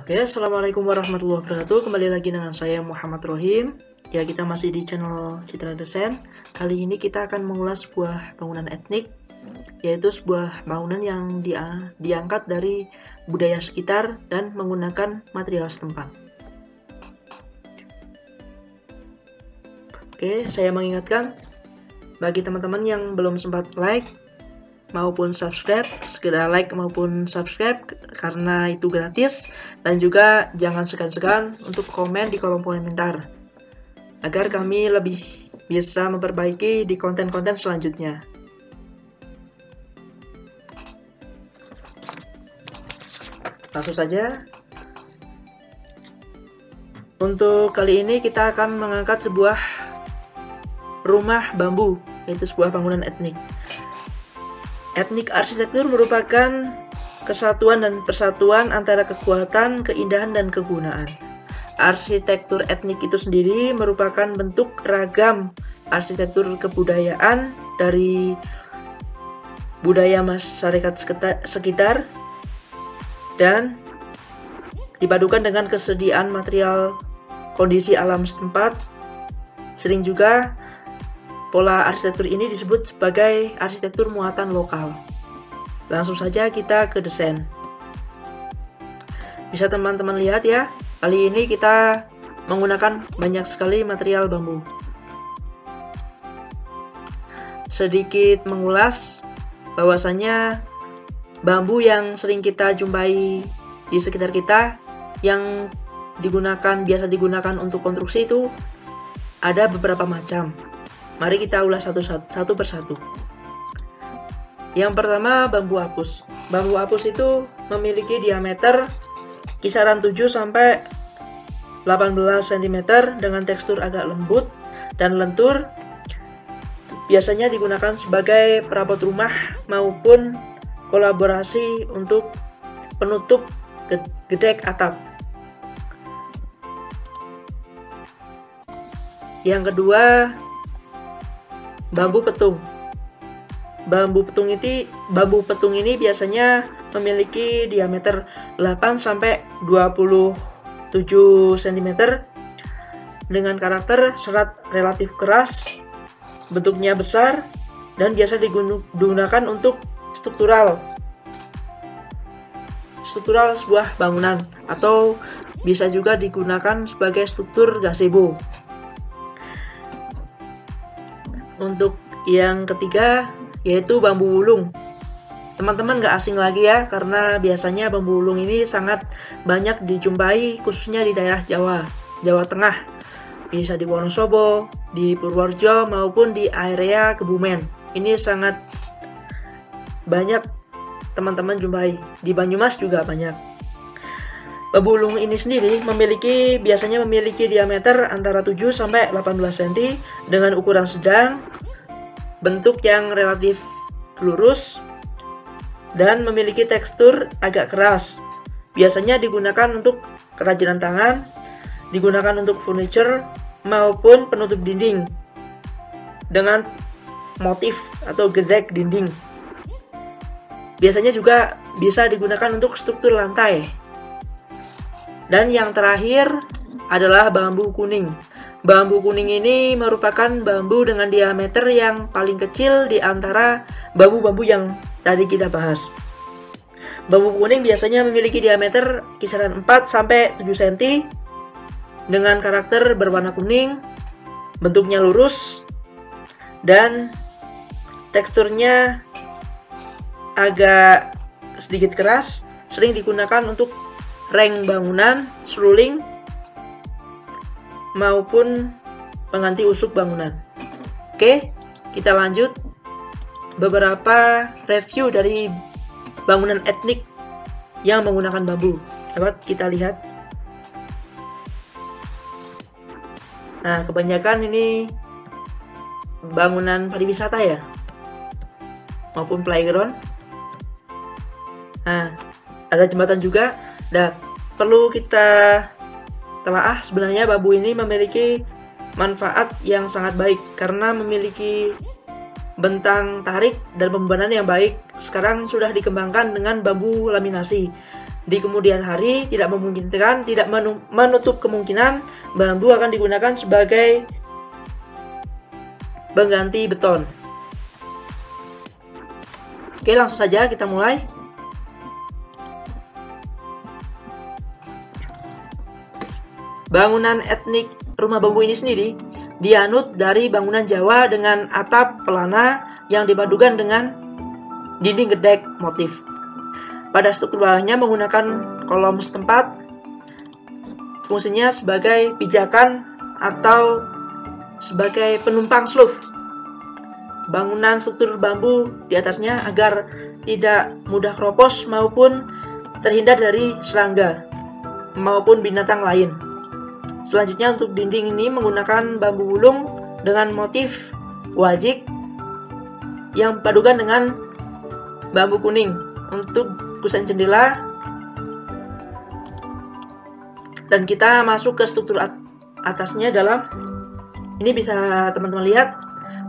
Oke, Assalamualaikum warahmatullahi wabarakatuh. Kembali lagi dengan saya Muhammad Rohim. Ya, kita masih di channel Citra Desain. Kali ini kita akan mengulas sebuah bangunan etnik, yaitu sebuah bangunan yang diangkat dari budaya sekitar dan menggunakan material setempat. Oke, saya mengingatkan bagi teman-teman yang belum sempat like maupun subscribe, segera like maupun subscribe karena itu gratis, dan juga jangan segan-segan untuk komen di kolom komentar agar kami lebih bisa memperbaiki di konten-konten selanjutnya. Langsung saja. Untuk kali ini kita akan mengangkat sebuah rumah bambu, yaitu sebuah bangunan etnik. Etnik arsitektur merupakan kesatuan dan persatuan antara kekuatan, keindahan, dan kegunaan. Arsitektur etnik itu sendiri merupakan bentuk ragam arsitektur kebudayaan dari budaya masyarakat sekitar dan dipadukan dengan kesediaan material kondisi alam setempat. Sering juga pola arsitektur ini disebut sebagai arsitektur muatan lokal. Langsung saja kita ke desain. Bisa teman-teman lihat ya, kali ini kita menggunakan banyak sekali material bambu. Sedikit mengulas bahwasanya bambu yang sering kita jumpai di sekitar kita yang biasa digunakan untuk konstruksi itu ada beberapa macam. Mari kita ulas satu persatu. Yang pertama, bambu apus. Bambu apus itu memiliki diameter kisaran 7 sampai 18 cm dengan tekstur agak lembut dan lentur. Biasanya digunakan sebagai perabot rumah maupun kolaborasi untuk penutup gedek atap. Yang kedua, bambu petung. Bambu petung ini biasanya memiliki diameter 8 sampai 27 cm dengan karakter serat relatif keras, bentuknya besar, dan biasa digunakan untuk struktural sebuah bangunan atau bisa juga digunakan sebagai struktur gazebo. Untuk yang ketiga yaitu bambu wulung. Teman-teman gak asing lagi ya, karena biasanya bambu wulung ini sangat banyak dijumpai khususnya di daerah Jawa Tengah. Bisa di Wonosobo, di Purworejo maupun di area Kebumen. Ini sangat banyak teman-teman jumpai. Di Banyumas juga banyak. Bambu wulung ini sendiri biasanya memiliki diameter antara 7 sampai 18 cm dengan ukuran sedang, bentuk yang relatif lurus, dan memiliki tekstur agak keras. Biasanya digunakan untuk kerajinan tangan, digunakan untuk furniture maupun penutup dinding dengan motif atau gedek dinding. Biasanya juga bisa digunakan untuk struktur lantai. Dan yang terakhir adalah bambu kuning. Bambu kuning ini merupakan bambu dengan diameter yang paling kecil di antara bambu-bambu yang tadi kita bahas. Bambu kuning biasanya memiliki diameter kisaran 4 sampai 7 cm dengan karakter berwarna kuning, bentuknya lurus, dan teksturnya agak sedikit keras, sering digunakan untuk reng bangunan, seruling, maupun pengganti usuk bangunan. Oke, kita lanjut beberapa review dari bangunan etnik yang menggunakan bambu. Dapat kita lihat. Nah, kebanyakan ini bangunan pariwisata ya, maupun playground. Nah, ada jembatan juga. Dan perlu kita telaah, sebenarnya bambu ini memiliki manfaat yang sangat baik karena memiliki bentang tarik dan pembebanan yang baik. Sekarang sudah dikembangkan dengan bambu laminasi. di kemudian hari tidak memungkinkan, tidak menutup kemungkinan bambu akan digunakan sebagai pengganti beton. Oke, langsung saja kita mulai. Bangunan etnik rumah bambu ini sendiri dianut dari bangunan Jawa dengan atap pelana yang dipadukan dengan dinding gedek motif. Pada struktur bawahnya menggunakan kolom setempat, fungsinya sebagai pijakan atau sebagai penumpang sluf. Bangunan struktur bambu di atasnya agar tidak mudah keropos maupun terhindar dari serangga maupun binatang lain. Selanjutnya untuk dinding ini menggunakan bambu wulung dengan motif wajik yang dipadukan dengan bambu kuning. Untuk kusen jendela, dan kita masuk ke struktur atasnya dalam ini bisa teman-teman lihat.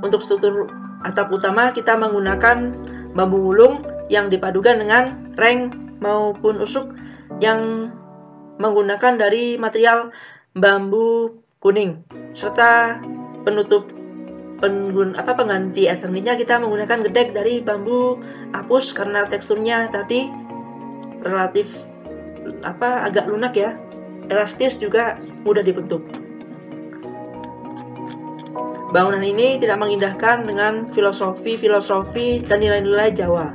Untuk struktur atap utama kita menggunakan bambu wulung yang dipadukan dengan reng maupun usuk yang menggunakan dari material bambu kuning, serta penutup pengganti eternitnya kita menggunakan gedek dari bambu apus karena teksturnya tadi relatif agak lunak ya, elastis juga mudah dibentuk. Bangunan ini tidak mengindahkan dengan filosofi dan nilai-nilai Jawa.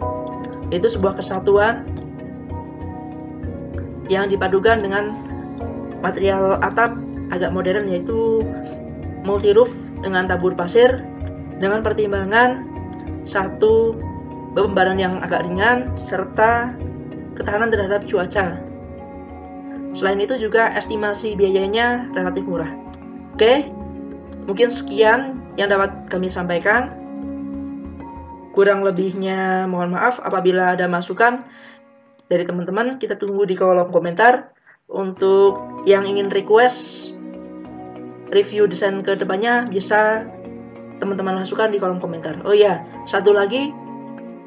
Itu sebuah kesatuan yang dipadukan dengan material atap agak modern, yaitu multi roof dengan tabur pasir dengan pertimbangan satu beban yang agak ringan serta ketahanan terhadap cuaca. Selain itu juga estimasi biayanya relatif murah. Oke, mungkin sekian yang dapat kami sampaikan. Kurang lebihnya mohon maaf apabila ada masukan dari teman-teman. Kita tunggu di kolom komentar. Untuk yang ingin request review desain ke depannya bisa teman-teman masukkan di kolom komentar. Oh ya, satu lagi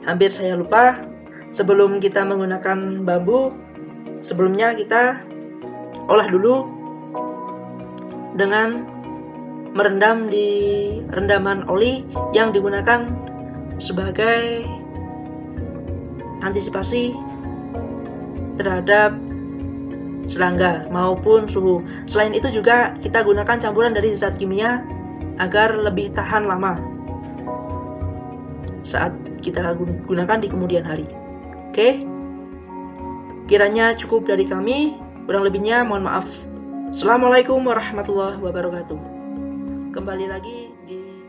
hampir saya lupa. Sebelum kita menggunakan bambu, sebelumnya kita olah dulu dengan merendam di rendaman oli yang digunakan sebagai antisipasi terhadap serangga maupun suhu. Selain itu juga kita gunakan campuran dari zat kimia agar lebih tahan lama saat kita gunakan di kemudian hari. Oke, kiranya cukup dari kami. Kurang lebihnya mohon maaf. Assalamualaikum warahmatullahi wabarakatuh. Kembali lagi di